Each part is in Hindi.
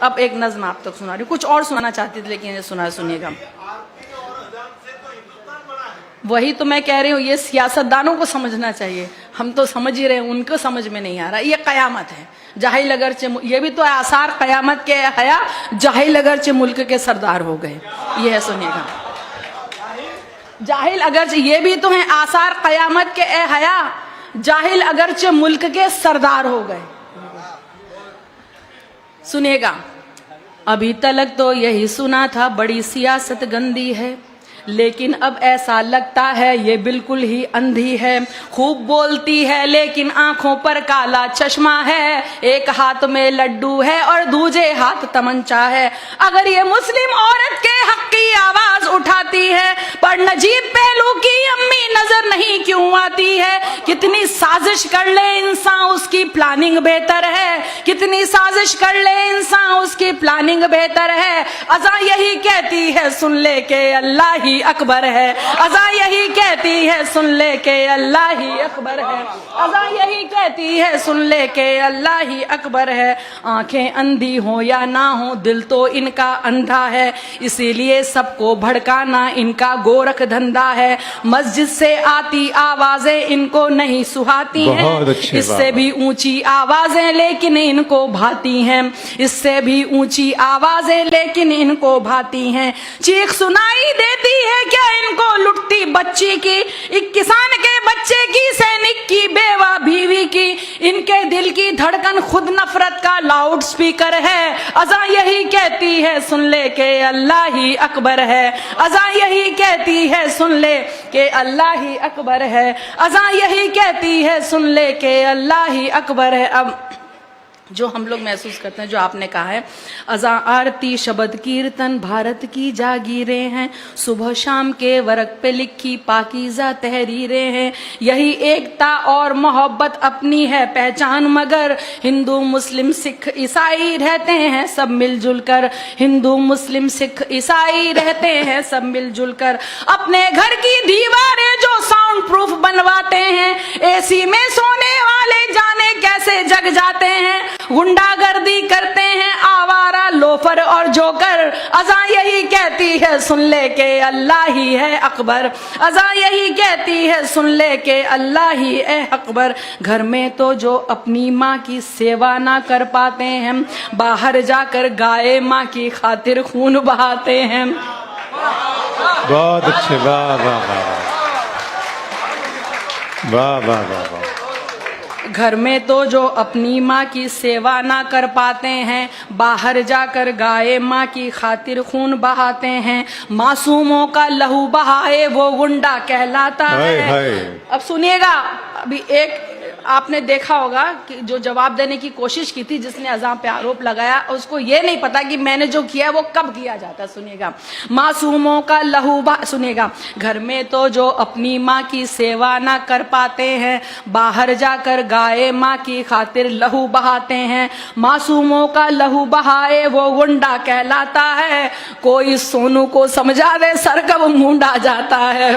अब एक नज्म आप तक सुना रही हूँ, कुछ और सुनाना चाहती थी लेकिन ये सुनिएगा। वही तो मैं कह रही हूँ, ये सियासतदानों को समझना चाहिए, हम तो समझ ही रहे हैं, उनको समझ में नहीं आ रहा। ये कयामत है, जाहिल अगरचे, ये भी तो आसार कयामत के हया, जाहिल अगरचे मुल्क के सरदार हो गए। ये है, सुनिएगा, जाहिल अगरचे, ये भी तो है आसार कयामत के ए हया, जाहिल अगरचे मुल्क के सरदार हो गए। सुनिएगा, अभी तक तो यही सुना था बड़ी सियासत गंदी है, लेकिन अब ऐसा लगता है ये बिल्कुल ही अंधी है। खूब बोलती है लेकिन आंखों पर काला चश्मा है, एक हाथ में लड्डू है और दूजे हाथ तमंचा है। अगर ये मुस्लिम औरत के हक की आवाज उठाती है, पर नजीब पहलू की अम्मी नजर नहीं क्यों आती है? कितनी साजिश कर ले इंसान उसकी प्लानिंग बेहतर है, कितनी साजिश कर ले इंसान उसकी प्लानिंग बेहतर है। अज़ा यही कहती है सुन ले के अल्लाह ही अकबर है, अज़ा यही कहती है सुन ले के अल्लाह ही अकबर है, अज़ा यही कहती है सुन ले के अल्लाह ही अकबर है। आंखें अंधी हो या ना हो दिल तो इनका अंधा है, इसीलिए सबको भड़काना इनका गोरख धंधा है। मस्जिद से आती आवाजें इनको नहीं सुहाती हैं, इससे भी ऊंची आवाजें लेकिन इनको भाती हैं, इससे भी ऊंची आवाजें लेकिन इनको भाती हैं। चीख सुनाई देती है क्या इनको लुटती बच्ची की, एक किसान के बच्चे की, सैनिक की, बेवा बीवी की। इनके दिल की धड़कन खुद नफरत का लाउड स्पीकर है। अज़ा यही कहती है सुन ले के अल्लाह ही अकबर है, अज़ा यही कहती है सुन ले के अल्लाह ही अकबर है, अज़ा यही कहती है सुन ले के अल्लाह ही अकबर है। अब जो हम लोग महसूस करते हैं, जो आपने कहा है, अज़ा आरती शब्द कीर्तन भारत की जागीरें हैं, सुबह शाम के वर्क पे लिखी पाकीज़ा तहरीरें हैं। यही एकता और मोहब्बत अपनी है पहचान, मगर हिंदू मुस्लिम सिख ईसाई रहते हैं सब मिलजुल कर, हिंदू मुस्लिम सिख ईसाई रहते हैं सब मिलजुल कर। अपने घर की दीवारें जो साउंड प्रूफ बनवाते हैं, एसी में सोने वाले जाने कैसे जग जाते हैं। गुंडागर्दी करते हैं आवारा लोफर और जोकर। अज़ा यही कहती है सुन ले के अल्लाह ही है अकबर, अज़ा यही कहती है सुन ले के अल्लाह ही है अकबर। घर में तो जो अपनी माँ की सेवा ना कर पाते हैं, बाहर जाकर गाय माँ की खातिर खून बहाते हैं। बहुत अच्छे, वाह वाह वाह वाह वाह वाह वाह। घर में तो जो अपनी माँ की सेवा ना कर पाते हैं, बाहर जाकर गाय माँ की खातिर खून बहाते हैं। मासूमों का लहू बहाए वो गुंडा कहलाता है। अब सुनिएगा, अभी एक आपने देखा होगा कि जो जवाब देने की कोशिश की थी, जिसने अज़ा पे आरोप लगाया, उसको ये नहीं पता कि मैंने जो किया है वो कब किया जाता है। सुनिएगा, मासूमों का लहू सुनिएगा, घर में तो जो अपनी माँ की सेवा ना कर पाते हैं, बाहर जाकर गाय माँ की खातिर लहू बहाते हैं। मासूमों का लहू बहाए वो गुंडा कहलाता है। कोई सोनू को समझा दे सर कब मूंडा जाता है,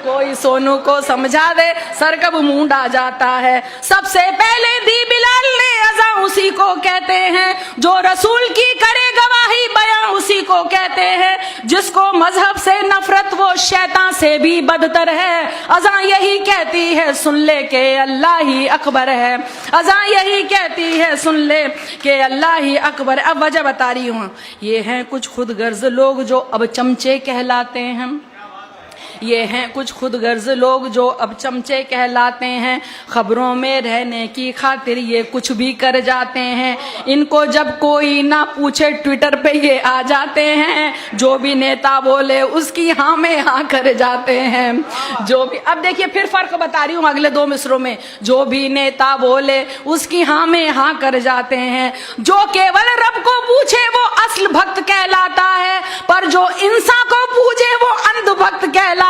कोई सोनू को समझा दे सर कब मूंडा जाता है। सबसे पहले दी बिलाल ने अज़ा उसी को कहते हैं, जो रसूल की करे गवाही बयां उसी को कहते हैं। जिसको मजहब से नफरत वो शैतान से भी बदतर है। अज़ा यही कहती है सुन ले के अल्लाह ही अकबर है, अज़ा यही कहती है सुन ले के अल्लाह ही अकबर। अब वजह बता रही हूँ, ये हैं कुछ खुद गर्ज लोग जो अब चमचे कहलाते हैं, ये हैं कुछ खुद गर्ज लोग जो अब चमचे कहलाते हैं। खबरों में रहने की खातिर ये कुछ भी कर जाते हैं। इनको जब कोई ना पूछे ट्विटर पे ये आ जाते हैं। जो भी नेता बोले उसकी हाँ में हाँ कर जाते हैं। जो भी, अब देखिए फिर फर्क बता रही हूँ अगले दो मिसरों में। जो भी नेता बोले उसकी हाँ में हाँ कर जाते हैं। जो केवल रब को पूछे वो असल भक्त कहलाता है, पर जो इंसान को पूछे वो अंधभक्त कहलाता है।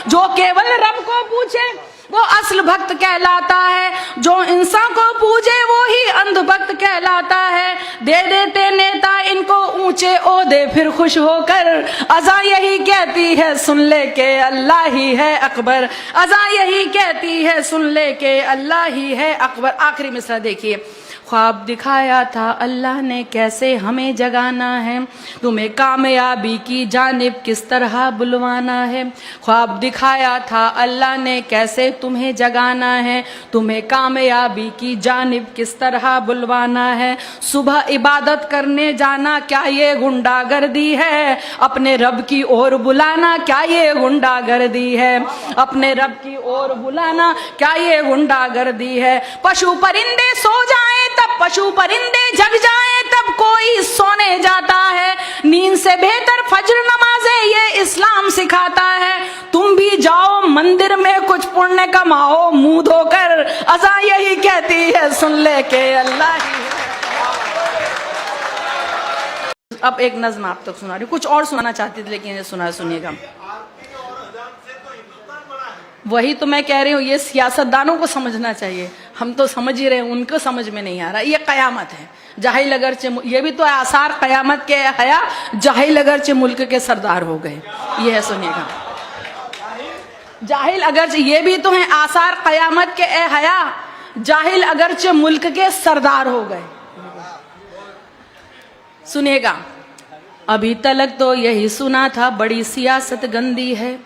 जो केवल रब को पूछे वो असल भक्त कहलाता है, जो इंसान को पूजे वो ही अंधभक्त कहलाता है। दे देते नेता इनको ऊंचे ओहदे फिर खुश होकर। अज़ा यही कहती है सुन ले के अल्लाह ही है अकबर, अज़ा यही कहती है सुन ले के अल्लाह ही है अकबर। आखिरी मिसरा देखिए, ख्वाब दिखाया था अल्लाह ने कैसे हमें जगाना है, तुम्हें कामयाबी की जानिब किस तरह बुलवाना है। ख्वाब दिखाया था अल्लाह ने कैसे तुम्हें जगाना है, तुम्हें कामयाबी की जानिब किस तरह बुलवाना है। सुबह इबादत करने जाना क्या ये गुंडागर्दी है, अपने रब की ओर बुलाना क्या ये गुंडागर्दी है, अपने रब की ओर बुलाना क्या ये गुंडागर्दी है। पशु परिंदे सो जाएं तब पशु परिंदे जग जाएं तब कोई सोने जाता है, नींद से बेहतर फज्र नमाजें ये इस्लाम सिखाता है। तुम भी जाओ मंदिर में कुछ पुण्य कमाओ मुंह धोकर, अज़ां यही कहती है सुन ले के अल्लाह ही है। अब एक नज़्म आप तक सुना रही हूँ, कुछ और सुनाना चाहती थी लेकिन ये सुनिएगा। वही तो मैं कह रही हूँ, ये सियासतदानों को समझना चाहिए, हम तो समझ ही रहे हैं, उनको समझ में नहीं आ रहा। ये कयामत है, जाहिल अगरचे, ये भी तो आसार कयामत के हया, जाहिल अगरचे मुल्क के सरदार हो गए। ये है, सुनिएगा, जाहिल अगरचे, ये भी तो है आसार कयामत के हया, जाहिल अगरचे मुल्क के सरदार हो गए। सुनिएगा, अभी तक तो यही सुना था बड़ी सियासत गंदी है,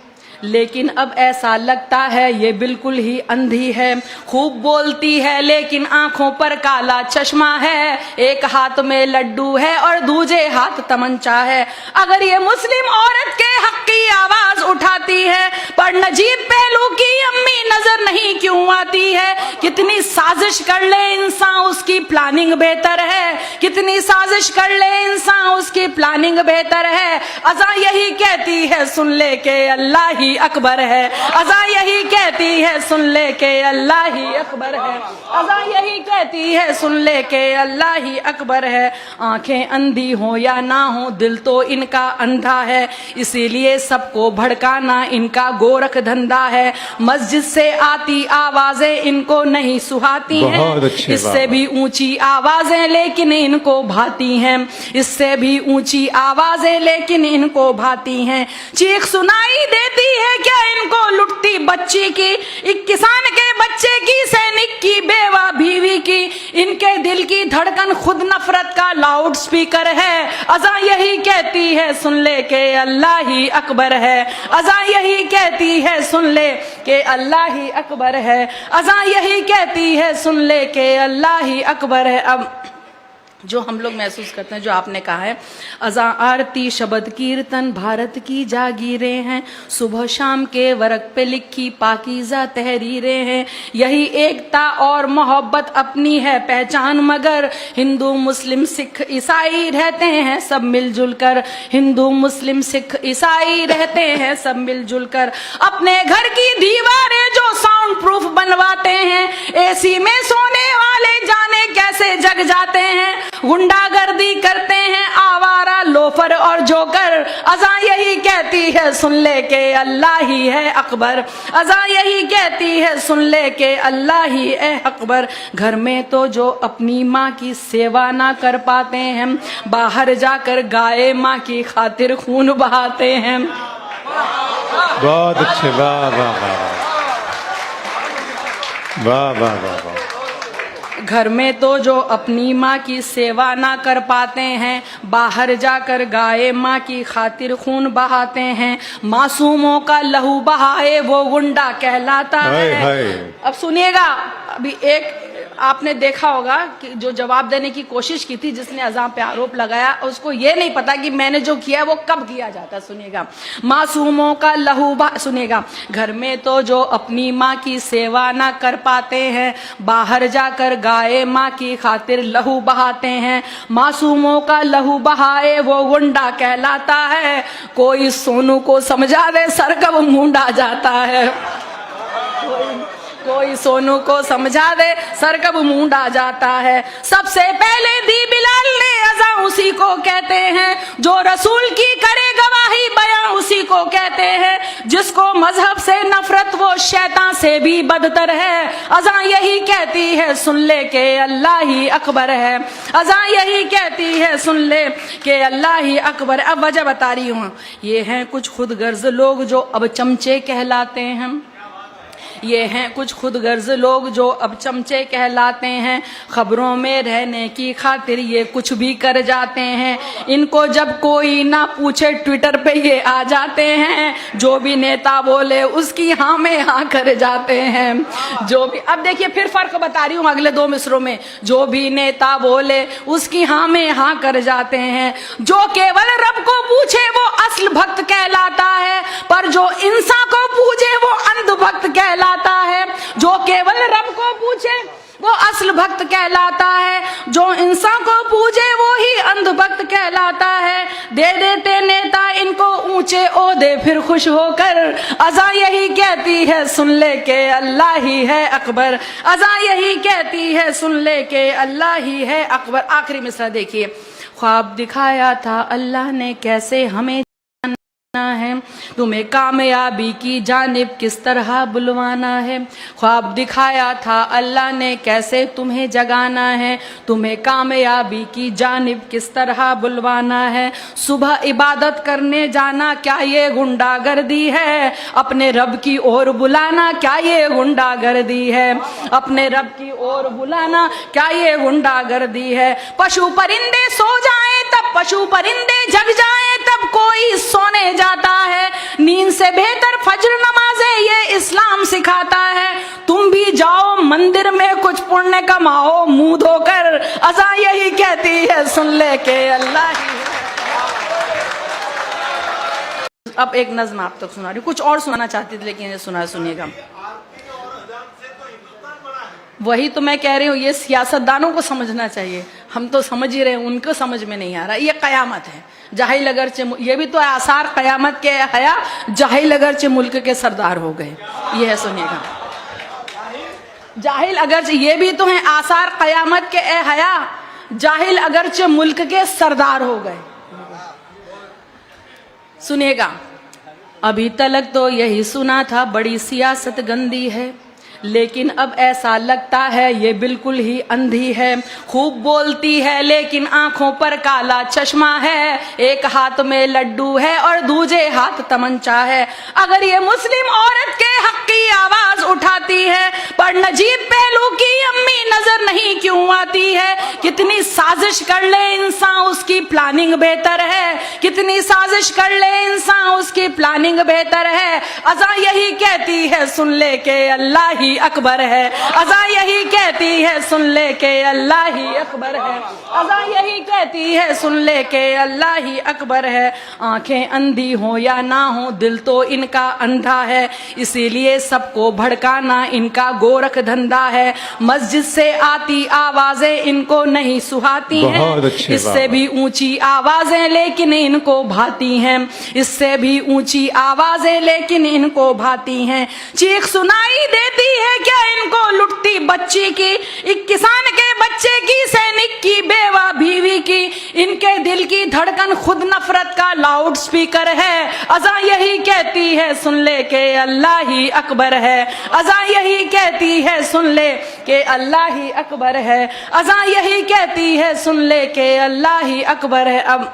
लेकिन अब ऐसा लगता है ये बिल्कुल ही अंधी है। खूब बोलती है लेकिन आंखों पर काला चश्मा है, एक हाथ में लड्डू है और दूजे हाथ तमंचा है। अगर ये मुस्लिम औरत के हक की आवाज उठाती है, पर नजीब पहलू की अम्मी नजर नहीं क्यों आती है। कितनी साजिश कर ले इंसान उसकी प्लानिंग बेहतर है, कितनी साजिश कर ले इंसान उसकी प्लानिंग बेहतर है। अज़ां यही कहती है सुन ले के अल्लाह ही अकबर है, अज़ां यही कहती है सुन ले के अल्लाह ही अकबर है, अज़ां यही कहती है सुन ले के अल्लाह ही अकबर है। आंखें अंधी हो या ना हो दिल तो इनका अंधा है, इसीलिए सबको भड़काना इनका गोरख धंधा है। मस्जिद से आती आवाजें इनको नहीं सुहाती हैं, इससे भी ऊंची आवाजें लेकिन इनको भाती हैं, इससे भी ऊंची आवाजें लेकिन इनको भाती हैं। चीख सुनाई देती है क्या इनको लुटती बच्ची की, एक किसान के बच्चे की, सैनिक की, बेवा बीवी की। इनके दिल की धड़कन खुद नफरत का लाउड स्पीकर है। अज़ां यही कहती है सुन ले के अल्लाह ही अकबर है, अज़ां यही कहती है सुन ले के अल्लाह ही अकबर है, अज़ां यही कहती है सुन ले के अल्लाह ही अकबर है। अब जो हम लोग महसूस करते हैं, जो आपने कहा है, अज़ां आरती शब्द कीर्तन भारत की जागीरें हैं, सुबह शाम के वर्क पे लिखी पाकीज़ा तहरीरें हैं। यही एकता और मोहब्बत अपनी है पहचान, मगर हिंदू मुस्लिम सिख ईसाई रहते हैं सब मिलजुल कर, हिंदू मुस्लिम सिख ईसाई रहते हैं सब मिलजुल कर। अपने घर की दीवारें जो साउंड प्रूफ बनवाते हैं, एसी में सोने वाले जाने कैसे जग जाते हैं। गुंडागर्दी करते हैं आवारा लोफर और जोकर। अज़ां यही कहती है सुन ले के अल्लाह ही है अकबर, अज़ां यही कहती है सुन ले के अल्लाह ही है अकबर। घर में तो जो अपनी माँ की सेवा ना कर पाते हैं, बाहर जाकर गाय माँ की खातिर खून बहाते हैं। बहुत अच्छे, वाह वाह वाह वाह वाह वाह वाह। घर में तो जो अपनी माँ की सेवा ना कर पाते हैं, बाहर जाकर गाय माँ की खातिर खून बहाते हैं। मासूमों का लहू बहाए वो गुंडा कहलाता है। अब सुनिएगा, अभी एक आपने देखा होगा कि जो जवाब देने की कोशिश की थी, जिसने अज़ां पे आरोप लगाया, उसको ये नहीं पता कि मैंने जो किया है वो कब किया जाता। सुनिएगा, मासूमों का लहू सुनिएगा, घर में तो जो अपनी माँ की सेवा ना कर पाते हैं, बाहर जाकर गाय माँ की खातिर लहू बहाते हैं। मासूमों का लहू बहाए वो गुंडा कहलाता है, कोई सोनू को समझा दे सर कब मूंडा जाता है, कोई सोनू को समझा दे सर कब मूंडा जाता है। सबसे पहले दी बिलाल ने अज़ां उसी को कहते हैं, जो रसूल की करे गवाही बयां उसी को कहते हैं। जिसको मजहब से नफरत वो शैतान से भी बदतर है। अज़ां यही कहती है सुन ले के अल्लाह ही अकबर है, अज़ां यही कहती है सुन ले के अल्लाह ही अकबर। अब वजह बता रही हूँ, ये हैं कुछ खुद गर्ज लोग जो अब चमचे कहलाते हैं। ये हैं कुछ खुदगर्ज लोग जो अब चमचे कहलाते हैं, खबरों में रहने की खातिर ये कुछ भी कर जाते हैं। इनको जब कोई ना पूछे ट्विटर पे ये आ जाते हैं, जो भी नेता बोले उसकी हाँ में हाँ कर जाते हैं। जो भी, अब देखिए फिर फर्क बता रही हूँ अगले 2 मिसरों में, जो भी नेता बोले उसकी हाँ में हाँ कर जाते हैं। जो केवल रब को पूछे वो असल भक्त कहलाता है, पर जो इंसान को पूछे वो अंध भक्त कहलाता है। जो केवल रब को पूछे वो असल भक्त कहलाता है, जो इंसान को पूछे वो ही अंध भक्त कहलाता है। दे देते नेता इनको ऊंचे ओहदे फिर खुश होकर, अज़ा यही कहती है सुन ले के अल्लाह ही है अकबर। अज़ा यही कहती है सुन ले के अल्लाह ही है अकबर। आखिरी मिसरा देखिए, ख्वाब दिखाया था अल्लाह ने कैसे हमें है, तुम्हें कामयाबी की जानिब किस तरह बुलवाना है। ख्वाब दिखाया था अल्लाह ने कैसे तुम्हें जगाना है, तुम्हें कामयाबी की जानिब किस तरह बुलवाना है। सुबह इबादत करने जाना क्या ये गुंडागर्दी है, अपने रब की ओर बुलाना क्या ये गुंडागर्दी है, अपने रब की ओर बुलाना क्या ये गुंडागर्दी है। पशु परिंदे सो जाएं तब पशु परिंदे जग जाएं तब कोई सोने जाता है। नींद से बेहतर फज्र नमाज़ें ये इस्लाम सिखाता है। तुम भी जाओ मंदिर में कुछ पुण्य कमाओ मुंह धोकर, अज़ा यही कहती है सुन ले के अल्लाह ही है। अब एक नज़्म आप तक सुना रही हूँ, कुछ और सुनाना चाहती थी लेकिन ये सुनिएगा। वही तो मैं कह रही हूँ, ये सियासतदानों को समझना चाहिए, हम तो समझ ही रहे हैं, उनको समझ में नहीं आ रहा। ये कयामत है, जाहिल अगरचे, ये भी तो आसार कयामत के हया, जाहिल अगरचे मुल्क के सरदार हो गए। ये है, सुनिएगा, जाहिल अगरचे, ये भी तो है आसार कयामत के हया, जाहिल अगरचे मुल्क के सरदार हो गए। सुनिएगा, अभी तक तो यही सुना था बड़ी सियासत गंदी है, लेकिन अब ऐसा लगता है ये बिल्कुल ही अंधी है। खूब बोलती है लेकिन आंखों पर काला चश्मा है, एक हाथ में लड्डू है और दूजे हाथ तमंचा है। अगर ये मुस्लिम औरत के हक की आवाज उठाती है, पर नजीब पहलू की अम्मी नजर नहीं क्यों आती है। कितनी साजिश कर ले इंसान उसकी प्लानिंग बेहतर है, कितनी साजिश कर ले इंसान उसकी प्लानिंग बेहतर है। अज़ा यही कहती है सुन ले के अल्लाह ही अकबर है, अज़ा यही कहती है सुन ले के अल्लाह ही अकबर है, अज़ा यही कहती है सुन ले के अल्लाह ही अकबर है। आंखें अंधी हो या ना हो दिल तो इनका अंधा है, इसीलिए सबको भड़काना इनका गोरख धंधा है। मस्जिद से आती आवाजें इनको नहीं सुहाती हैं, इससे भी ऊंची आवाजें लेकिन इनको भाती हैं, इससे भी ऊंची आवाजें लेकिन इनको भाती हैं। चीख सुनाई देती है क्या इनको लुटती बच्ची की, एक किसान के बच्चे की, सैनिक की, बेवा बीवी की। इनके दिल की धड़कन खुद नफरत का लाउड स्पीकर है। अज़ा यही कहती है सुन ले के अल्लाह ही अकबर है, अज़ा यही कहती है सुन ले के अल्लाह ही अकबर है, अज़ा यही कहती है सुन ले के अल्लाह ही अकबर है। अब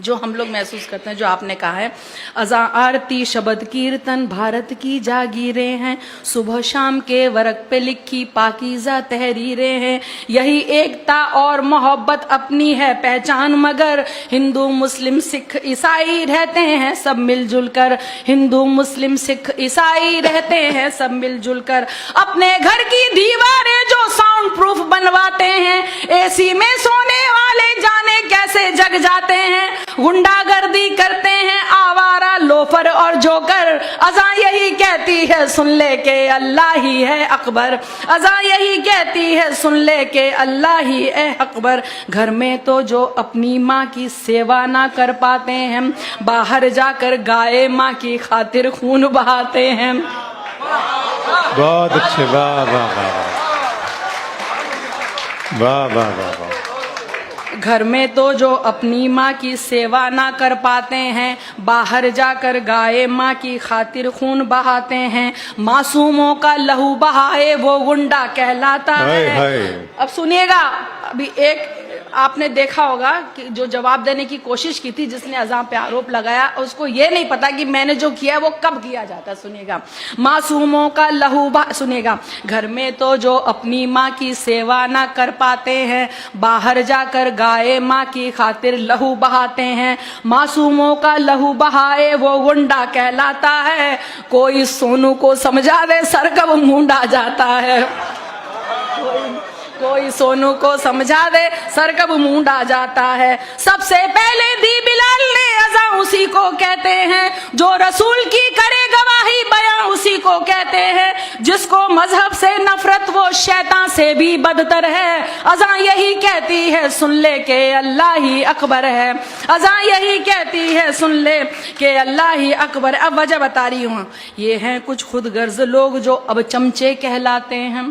जो हम लोग महसूस करते हैं, जो आपने कहा है, अज़ा आरती शब्द कीर्तन भारत की जागीरें हैं, सुबह शाम के वर्क पे लिखी पाकीज़ा तहरीरें हैं। यही एकता और मोहब्बत अपनी है पहचान, मगर हिंदू मुस्लिम सिख ईसाई रहते हैं सब मिलजुल कर, हिंदू मुस्लिम सिख ईसाई रहते हैं सब मिलजुल कर। अपने घर की दीवारें जो साउंड प्रूफ बनवाते हैं, एसी में सोने वाले जाने कैसे जग जाते हैं। गुंडागर्दी करते हैं आवारा लोफर और जोकर, अज़ा यही कहती है सुन ले के अल्लाह ही है अकबर, अज़ा यही कहती है सुन ले के अल्लाह ही है अकबर। घर में तो जो अपनी माँ की सेवा ना कर पाते हैं, बाहर जाकर गाय माँ की खातिर खून बहाते हैं। बहुत अच्छे, वाह वाह वाह वाह वाह वाह वाह। घर में तो जो अपनी माँ की सेवा ना कर पाते हैं, बाहर जाकर गाय माँ की खातिर खून बहाते हैं। मासूमों का लहू बहाए वो गुंडा कहलाता है। अब सुनिएगा, अभी एक आपने देखा होगा कि जो जवाब देने की कोशिश की थी, जिसने अज़ां पे आरोप लगाया, उसको ये नहीं पता कि मैंने जो किया है वो कब किया जाता है। सुनिएगा, मासूमों का लहू सुनिएगा, घर में तो जो अपनी माँ की सेवा ना कर पाते हैं, बाहर जाकर गाय माँ की खातिर लहू बहाते हैं। मासूमों का लहू बहाए वो गुंडा कहलाता है, कोई सोनू को समझा दे सर कब मूंडा जाता है। कोई सोनू को समझा दे सर कब मूंडा जाता है। सबसे पहले दी बिलाल ने अज़ां उसी को कहते हैं, जो रसूल की करे गवाही बयां उसी को कहते हैं। जिसको मजहब से नफरत वो शैतान से भी बदतर है। अज़ां यही कहती है सुन ले के अल्लाह ही अकबर है। अज़ां यही कहती है सुन ले के अल्लाह ही अकबर। अब वजह बता रही हूँ, ये हैं कुछ खुद गर्ज लोग जो अब चमचे कहलाते हैं।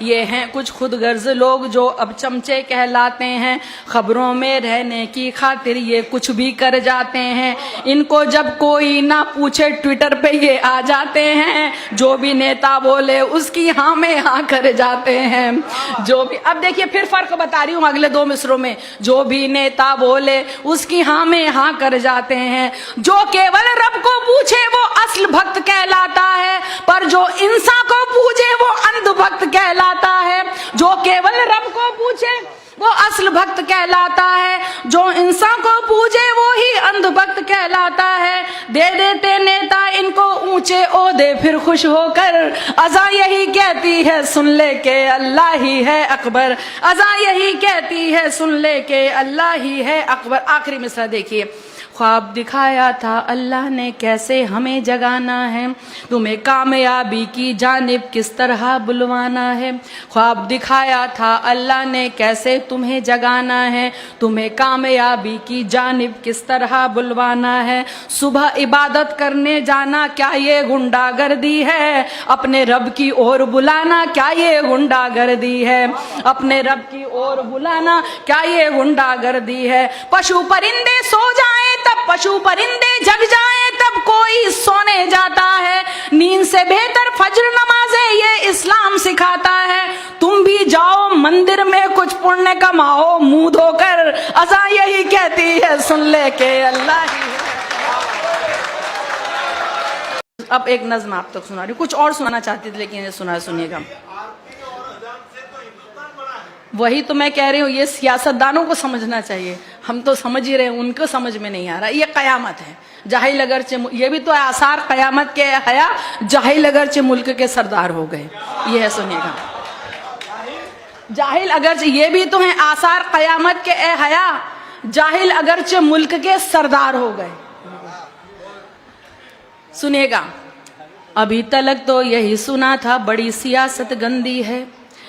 ये हैं कुछ खुद गर्ज लोग जो अब चमचे कहलाते हैं। खबरों में रहने की खातिर ये कुछ भी कर जाते हैं। इनको जब कोई ना पूछे ट्विटर पे ये आ जाते हैं। जो भी नेता बोले उसकी हाँ में हाँ कर जाते हैं। जो भी, अब देखिए फिर फर्क बता रही हूँ अगले दो मिसरों में। जो भी नेता बोले उसकी हाँ में हाँ कर जाते हैं। जो केवल रब को पूछे वो असल भक्त कहलाता है, पर जो इंसान को पूछे वो अंध भक्त कहलाता है। जो केवल रब को पूछे वो असल भक्त कहलाता है, जो इंसान को पूछे वो ही अंध भक्त कहलाता है। दे देते नेता इनको ऊंचे ओहदे फिर खुश होकर। अज़ां यही कहती है सुन ले के अल्लाह ही है अकबर। अज़ां यही कहती है सुन ले के अल्लाह ही है अकबर। आखिरी मिसरा देखिए, ख्वाब दिखाया था अल्लाह ने कैसे हमें जगाना है, तुम्हें कामयाबी की जानिब किस तरह बुलवाना है। ख्वाब दिखाया था अल्लाह ने कैसे तुम्हें जगाना है, तुम्हें कामयाबी की जानिब किस तरह बुलवाना है। सुबह इबादत करने जाना क्या ये गुंडागर्दी है, अपने रब की ओर बुलाना क्या ये गुंडागर्दी है। अपने रब की ओर बुलाना क्या ये गुंडागर्दी है। पशु परिंदे सो जाएं तब पशु परिंदे जग जाएं तब कोई सोने जाता है। नींद से बेहतर फज्र नमाज़े ये इस्लाम सिखाता है। तुम भी जाओ मंदिर में कुछ पुण्य कमाओ मुंह धोकर। अज़ां यही कहती है सुन ले के अल्लाह ही है। अब एक नज़्म आप तक सुना रही हूँ, कुछ और सुनाना चाहती थी लेकिन ये सुनिएगा। वही तो मैं कह रही हूँ, ये सियासतदानों को समझना चाहिए। हम तो समझ ही रहे हैं, उनको समझ में नहीं आ रहा। ये कयामत है, जाहिल अगरचे, ये भी तो आसार कयामत के हया, जाहिल अगरचे मुल्क के सरदार हो गए। ये है, सुनिएगा, जाहिल अगरचे, ये भी तो है आसार कयामत के हया, जाहिल अगरचे मुल्क के सरदार हो गए। सुनिएगा, अभी तक तो यही सुना था बड़ी सियासत गंदी है,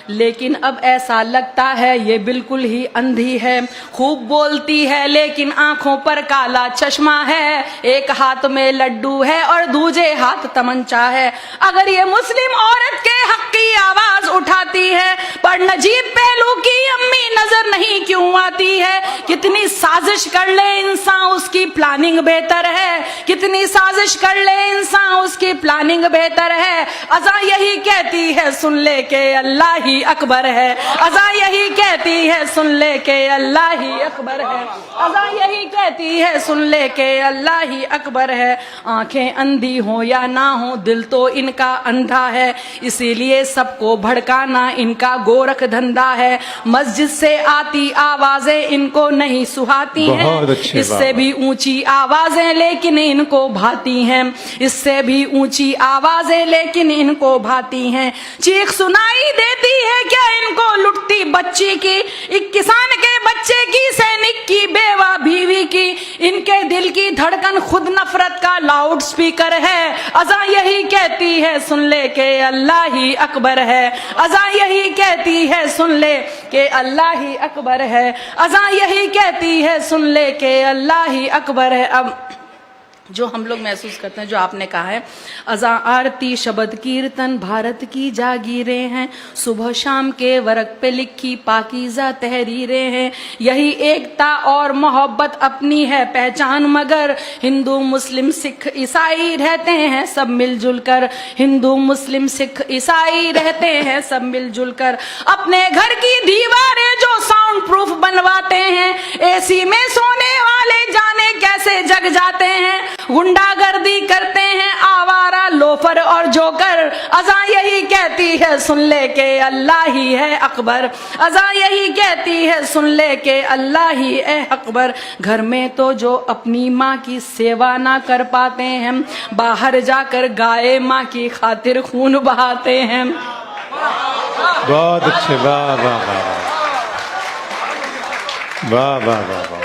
लेकिन अब ऐसा लगता है ये बिल्कुल ही अंधी है। खूब बोलती है लेकिन आंखों पर काला चश्मा है। एक हाथ में लड्डू है और दूजे हाथ तमंचा है। अगर ये मुस्लिम औरत के हक की आवाज उठाती है, पर नजीब पहलू की अम्मी नजर नहीं क्यों आती है। कितनी साजिश कर ले इंसान उसकी प्लानिंग बेहतर है। कितनी साजिश कर ले इंसान उसकी प्लानिंग बेहतर है। अज़ां यही कहती है सुन ले के अल्लाह ही अकबर है। अज़ां यही कहती है सुन ले के अल्लाह ही अकबर है। अज़ां यही कहती है सुन ले के अल्लाह ही अकबर है। आंखें अंधी हो या ना हो दिल तो इनका अंधा है, इसीलिए सबको भड़काना इनका गोरख धंधा है। मस्जिद से आती आवाजें इनको नहीं सुहाती हैं, इससे भी ऊंची आवाजें लेकिन इनको भाती हैं। इससे भी ऊंची आवाजें लेकिन इनको भाती हैं। चीख सुनाई देती है क्या इनको लुटती बच्ची की, एक किसान के बच्चे की, सैनिक की, बेवा बीवी की। इनके दिल की धड़कन खुद नफरत का लाउड स्पीकर है। अज़ां यही कहती है सुन ले के अल्लाह ही अकबर है। अज़ां यही कहती है सुन ले के अल्लाह ही अकबर है। अज़ां यही कहती है सुन ले के अल्लाह ही अकबर है। अब जो हम लोग महसूस करते हैं, जो आपने कहा है, अज़ां आरती शब्द कीर्तन भारत की जागीरें हैं, सुबह शाम के वर्क पे लिखी पाकीज़ा तहरीरें हैं। यही एकता और मोहब्बत अपनी है पहचान, मगर हिंदू मुस्लिम सिख ईसाई रहते हैं सब मिलजुल कर। हिंदू मुस्लिम सिख ईसाई रहते हैं सब मिलजुल कर। अपने घर की दीवारें जो साउंड साउंड प्रूफ बनवाते हैं, एसी में सोने वाले जाने कैसे जग जाते हैं, गुंडागर्दी करते हैं आवारा लोफर और जोकर। अज़ां यही कहती है सुन ले के अल्लाह ही है अकबर, अज़ां यही कहती है सुन ले के अल्लाह ही है अकबर। घर में तो जो अपनी माँ की सेवा ना कर पाते हैं, बाहर जाकर गाय माँ की खातिर खून बहाते हैं। बहुत अच्छे, वाह वाह वाह वाह वाह वाह वाह।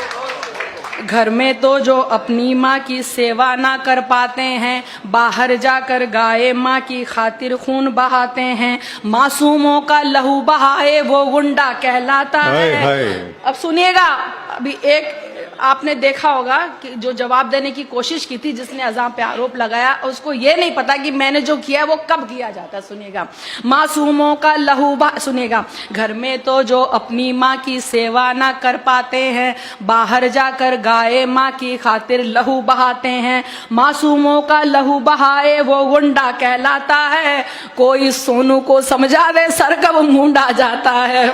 घर में तो जो अपनी माँ की सेवा ना कर पाते हैं, बाहर जाकर गाय माँ की खातिर खून बहाते हैं। मासूमों का लहू बहाए वो गुंडा कहलाता है। अब सुनिएगा, अभी एक आपने देखा होगा कि जो जवाब देने की कोशिश की थी, जिसने अज़ां पे आरोप लगाया, उसको ये नहीं पता कि मैंने जो किया है वो कब किया जाता है। सुनिएगा, मासूमों का लहू सुनिएगा, घर में तो जो अपनी माँ की सेवा ना कर पाते हैं, बाहर जाकर गाय माँ की खातिर लहू बहाते हैं। मासूमों का लहू बहाए वो गुंडा कहलाता है। कोई सोनू को समझा दे सर कब मूंडा जाता है,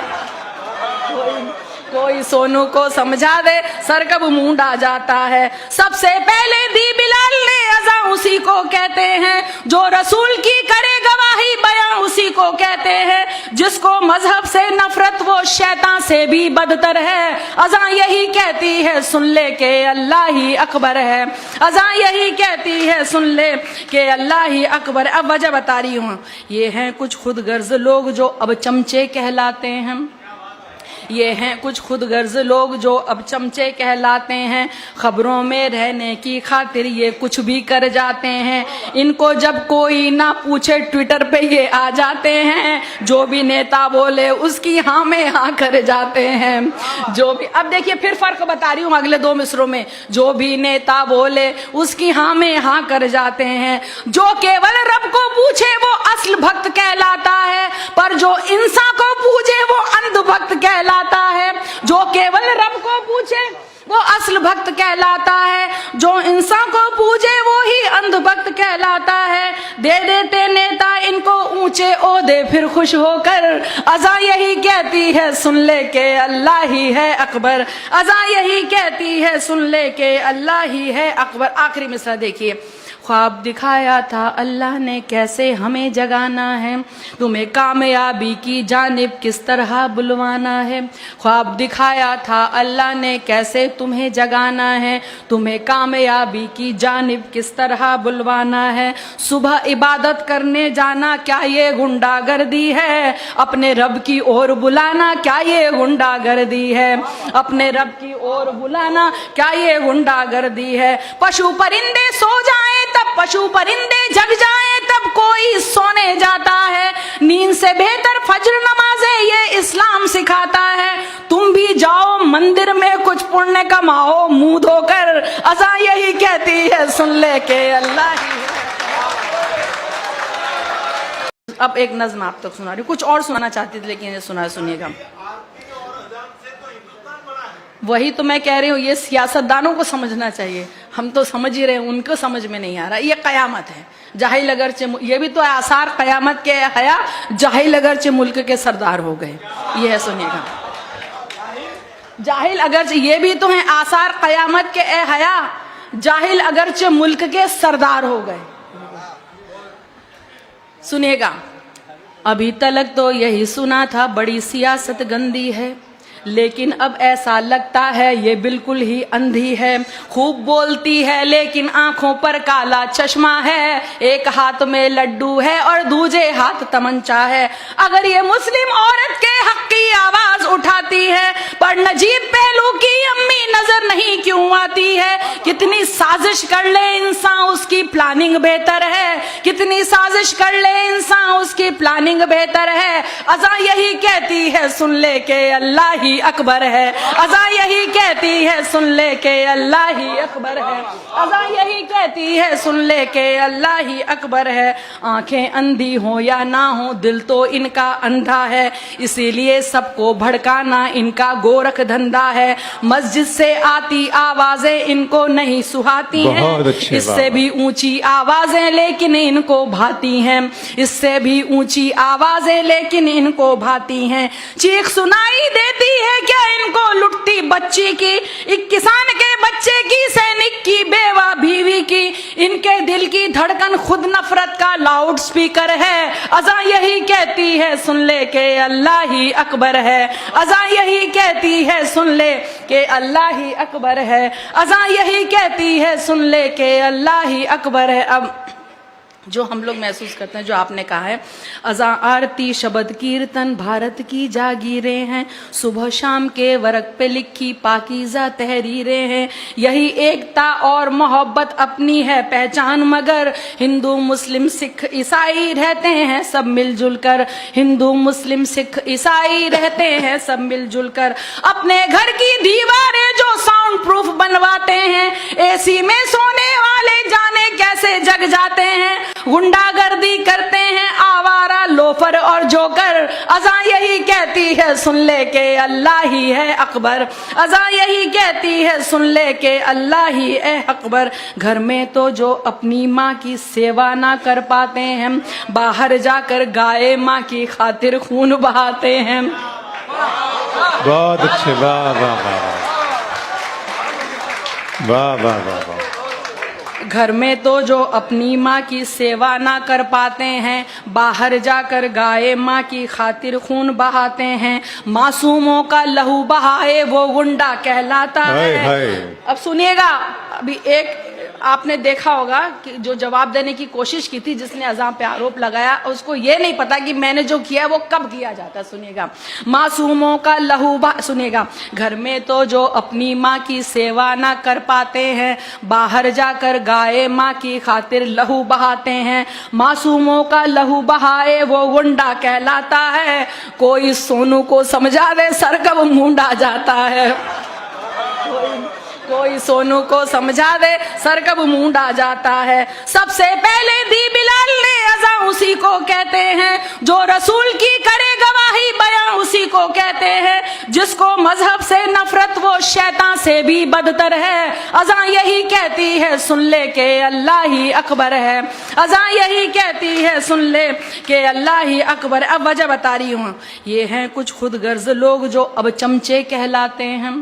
कोई सोनू को समझा दे सर कब मूंडा जाता है। सबसे पहले दी बिलाल ने अज़ां उसी को कहते हैं, जो रसूल की करे गवाही बयां उसी को कहते हैं। जिसको मजहब से नफरत वो शैतान से भी बदतर है। अज़ां यही कहती है सुन ले के अल्लाह ही अकबर है, अज़ां यही कहती है सुन ले के अल्लाह ही अकबर। अब वजह बता रही हूँ, ये हैं कुछ खुदगर्ज लोग जो अब चमचे कहलाते हैं, ये हैं कुछ खुदगर्ज लोग जो अब चमचे कहलाते हैं। खबरों में रहने की खातिर ये कुछ भी कर जाते हैं। इनको जब कोई ना पूछे ट्विटर पे ये आ जाते हैं। जो भी नेता बोले उसकी हाँ में हाँ कर जाते हैं। जो भी, अब देखिए फिर फर्क बता रही हूँ अगले दो मिसरों में। जो भी नेता बोले उसकी हाँ में हाँ कर जाते हैं। जो केवल रब को पूछे वो असल भक्त कहलाता है, पर जो इंसान को पूछे वो अंधभक्त कहलाता है। जो केवल रब को पूछे वो असल भक्त कहलाता है, जो इंसान को पूजे वो ही अंधभक्त कहलाता है। दे देते नेता इनको ऊंचे ओहदे फिर खुश होकर। अज़ां यही कहती है सुन ले के अल्लाह ही है अकबर, अज़ां यही कहती है सुन ले के अल्लाह ही है अकबर। आखिरी मिसरा देखिए, ख्वाब दिखाया था अल्लाह ने कैसे हमें जगाना है, तुम्हें कामयाबी की जानिब किस तरह बुलवाना है। ख्वाब दिखाया था अल्लाह ने कैसे तुम्हें जगाना है, तुम्हें कामयाबी की जानिब किस तरह बुलवाना है। सुबह इबादत करने जाना क्या ये गुंडागर्दी है, अपने रब की ओर बुलाना क्या ये गुंडागर्दी है, अपने रब की ओर बुलाना क्या ये गुंडागर्दी है। पशु परिंदे सो जाएं तब पशु परिंदे जग जाएं तब कोई सोने जाता है। नींद से बेहतर फज्र नमाज़ें ये इस्लाम सिखाता है। तुम भी जाओ मंदिर में कुछ पुण्य कमाओ मुंह धोकर। अज़ां यही कहती है सुन ले के अल्लाह ही है। अब एक नज़्म आप तक सुना रही हूँ, कुछ और सुनाना चाहती थी लेकिन ये सुनिएगा। वही तो मैं कह रही हूँ, ये सियासतदानों को समझना चाहिए। हम तो समझ ही रहे हैं, उनको समझ में नहीं आ रहा। ये कयामत है, जाहिल अगरचे, ये भी तो आसार कयामत के हया, जाहिल अगरचे मुल्क के सरदार हो गए। ये है, सुनिएगा, जाहिल अगरचे, ये भी तो है आसार कयामत के हया, जाहिल अगरचे मुल्क के सरदार हो गए। सुनिएगा, अभी तक तो यही सुना था बड़ी सियासत गंदी है, लेकिन अब ऐसा लगता है ये बिल्कुल ही अंधी है। खूब बोलती है लेकिन आंखों पर काला चश्मा है। एक हाथ में लड्डू है और दूजे हाथ तमंचा है। अगर ये मुस्लिम औरत के हक की आवाज उठाती है, पर नजीब पहलू की अम्मी नजर नहीं क्यों आती है। कितनी साजिश कर ले इंसान उसकी प्लानिंग बेहतर है, कितनी साजिश कर ले इंसान उसकी प्लानिंग बेहतर है। अज़ां यही कहती है सुन ले के अल्लाह ही अकबर है, अज़ां यही कहती है सुन ले के अल्लाह ही अकबर है, अज़ां यही कहती है सुन ले के अल्लाह ही अकबर है। आंखें अंधी हो या ना हो दिल तो इनका अंधा है, इसीलिए सबको भड़काना इनका गोरख धंधा है। मस्जिद से गाती आवाजें इनको नहीं सुहाती हैं। बहुत अच्छी इससे बात। भी ऊंची आवाजें लेकिन इनको भाती हैं, इससे भी ऊंची आवाजें लेकिन इनको भाती हैं। चीख सुनाई देती है क्या इनको लुटती बच्ची की, एक किसान के बच्चे की, सैनिक की, बेवा बीवी की। इनके दिल की धड़कन खुद नफरत का लाउड स्पीकर है। अज़ां यही कहती है सुन ले के अल्लाह ही अकबर है। अज़ां यही कहती है सुन ले के अल्लाह ही अकबर है। अज़ां यही कहती है सुन ले के अल्लाह ही अकबर है। अब जो हम लोग महसूस करते हैं, जो आपने कहा है, अज़ां आरती शब्द कीर्तन भारत की जागीरें हैं, सुबह शाम के वर्क पे लिखी पाकीज़ा तहरीरें हैं। यही एकता और मोहब्बत अपनी है पहचान, मगर हिंदू मुस्लिम सिख ईसाई रहते हैं सब मिलजुल कर। हिंदू मुस्लिम सिख ईसाई रहते हैं सब मिलजुल कर। अपने घर की दीवारें जो साउंड प्रूफ बनवाते हैं, एसी में सोने वाले जाने कैसे जग जाते हैं। गुंडागर्दी करते हैं आवारा लोफर और जोकर। अज़ां यही कहती है सुन ले के अल्लाह ही है अकबर। अज़ां यही कहती है सुन ले के अल्लाह ही है अकबर। घर में तो जो अपनी माँ की सेवा ना कर पाते हैं, बाहर जाकर गाय माँ की खातिर खून बहाते हैं। बहुत अच्छे, वाह वाह वाह वाह वाह वाह वाह। घर में तो जो अपनी माँ की सेवा ना कर पाते हैं, बाहर जाकर गाय माँ की खातिर खून बहाते हैं। मासूमों का लहू बहाए वो गुंडा कहलाता है। हाय। अब सुनिएगा, अभी एक आपने देखा होगा कि जो जवाब देने की कोशिश की थी, जिसने अज़ां पे आरोप लगाया, उसको ये नहीं पता कि मैंने जो किया है वो कब किया जाता है। सुनिएगा, मासूमों का लहू सुनिएगा, घर में तो जो अपनी माँ की सेवा ना कर पाते हैं, बाहर जाकर गाय माँ की खातिर लहू बहाते हैं। मासूमों का लहू बहाए वो गुंडा कहलाता है। कोई सोनू को समझा दे सर कब मूंडा जाता है। कोई सोनू को समझा दे सर कब मूंडा जाता है। सबसे पहले दी बिलाल ने अज़ां उसी को कहते हैं, जो रसूल की करे गवाही बयां उसी को कहते हैं। जिसको मजहब से नफरत वो शैतान से भी बदतर है। अज़ां यही कहती है सुन ले के अल्लाह ही अकबर है। अज़ां यही कहती है सुन ले के अल्लाह ही अकबर। अब वजह बता रही हूँ, ये हैं कुछ खुद गर्ज लोग जो अब चमचे कहलाते हैं।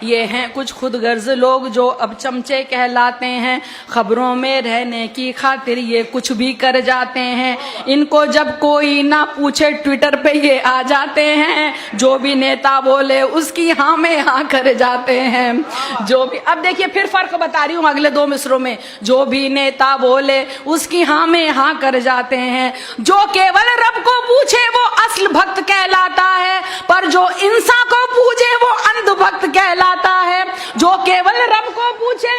ये हैं कुछ खुद गर्ज लोग जो अब चमचे कहलाते हैं। खबरों में रहने की खातिर ये कुछ भी कर जाते हैं। इनको जब कोई ना पूछे ट्विटर पे ये आ जाते हैं। जो भी नेता बोले उसकी हाँ में हाँ कर जाते हैं। जो भी, अब देखिए फिर फर्क बता रही हूँ अगले दो मिसरों में। जो भी नेता बोले उसकी हाँ में हाँ कर जाते हैं। जो केवल रब को पूछे वो असल भक्त कहलाता है, पर जो इंसान को पूछे वो अंधभक्त कहलाता है। जो केवल रब को पूछे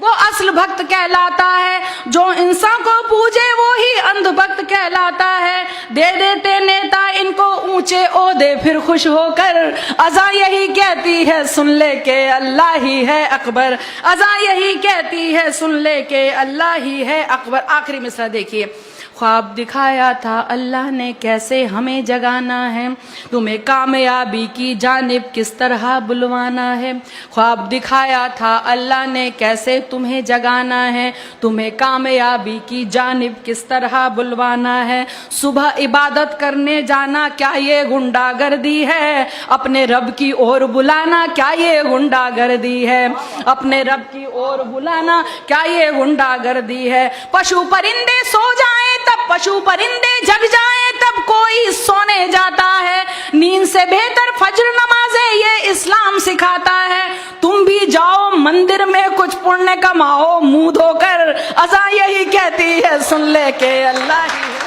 वो असल भक्त कहलाता है, जो इंसान को पूछे वो ही अंधभक्त कहलाता है। दे देते नेता इनको ऊंचे ओहदे फिर खुश होकर। अज़ां यही कहती है सुन ले के अल्लाह ही है अकबर। अज़ां यही कहती है सुन ले के अल्लाह ही है अकबर। आखिरी मिसरा देखिए, ख्वाब दिखाया था अल्लाह ने कैसे हमें जगाना है, तुम्हें कामयाबी की जानिब किस तरह बुलवाना है। ख्वाब दिखाया था अल्लाह ने कैसे तुम्हें जगाना है, तुम्हें कामयाबी की जानिब किस तरह बुलवाना है। सुबह इबादत करने जाना क्या ये गुंडागर्दी है, अपने रब की ओर बुलाना क्या ये गुंडागर्दी है। अपने रब की ओर बुलाना क्या ये गुंडागर्दी है। पशु परिंदे सो जाएं तब पशु परिंदे जग जाएं तब कोई सोने जाता है। नींद से बेहतर फज्र नमाज़ें ये इस्लाम सिखाता है। तुम भी जाओ मंदिर में कुछ पुण्य कमाओ मुंह धोकर। अज़ां यही कहती है सुन ले के अल्लाह ही है।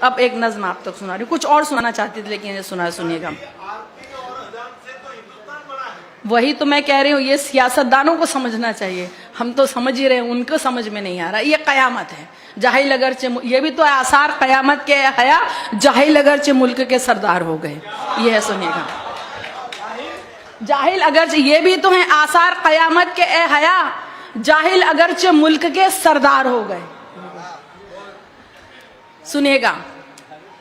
अब एक नज़्म आप तक सुना रही हूँ, कुछ और सुनाना चाहती थी लेकिन ये सुनिएगा। वही तो मैं कह रही हूँ, ये सियासतदानों को समझना चाहिए। हम तो समझ ही रहे हैं, उनको समझ में नहीं आ रहा। ये कयामत है, जाहिल अगरचे, ये भी तो आसार कयामत के हया, जाहिल अगरचे मुल्क के सरदार हो गए। ये है, सुनिएगा, जाहिल अगरचे, ये भी तो है आसार कयामत के हया, जाहिल अगरचे मुल्क के सरदार हो गए। सुनिएगा,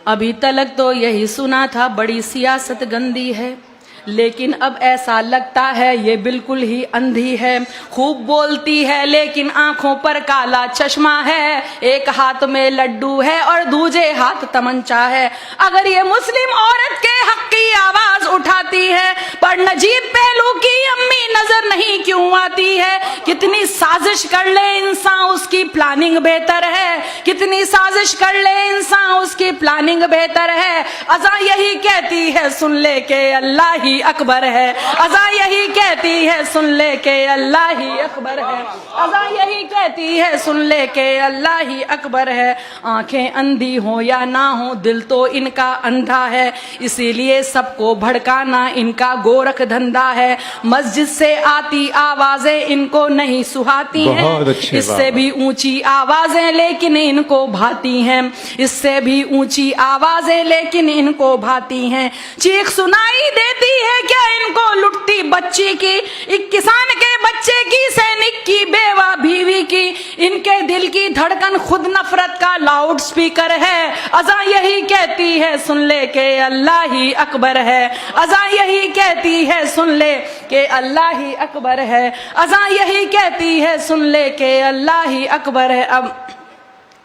अभी तलक तो यही सुना था बड़ी सियासत गंदी है, लेकिन अब ऐसा लगता है ये बिल्कुल ही अंधी है। खूब बोलती है लेकिन आंखों पर काला चश्मा है। एक हाथ में लड्डू है और दूजे हाथ तमंचा है। अगर ये मुस्लिम औरत के हक की आवाज उठाती है, पर नजीब पहलू की अम्मी नजर नहीं क्यों आती है? कितनी साजिश कर ले इंसान उसकी प्लानिंग बेहतर है। कितनी साजिश कर ले इंसान उसकी प्लानिंग बेहतर है। अज़ा यही कहती है सुन ले के अल्लाह ही अकबर है। अज़ा यही कहती है सुन ले के अल्लाह ही अकबर है। अज़ा यही कहती है सुन ले के अल्लाह ही अकबर है। आंखें अंधी हो या ना हो, दिल तो इनका अंधा है। इसीलिए सबको भड़काना इनका गोरख धंधा है। मस्जिद से आती आवाजें इनको नहीं सुहाती हैं। इससे भी ऊंची आवाजें लेकिन इनको भाती हैं। इससे भी ऊंची आवाजें लेकिन इनको भाती हैं। चीख सुनाई देती है क्या इनको लुटती बच्ची की, एक किसान के बच्चे की, सैनिक की, बेवा बीवी की। इनके दिल की धड़कन खुद नफरत का लाउड स्पीकर है। अज़ा यही कहती है सुन ले के अल्लाह ही अकबर है। अज़ा यही कहती है सुन ले के अल्लाह ही अकबर है। अज़ा यही कहती है सुन ले के अल्लाह ही अकबर है। अब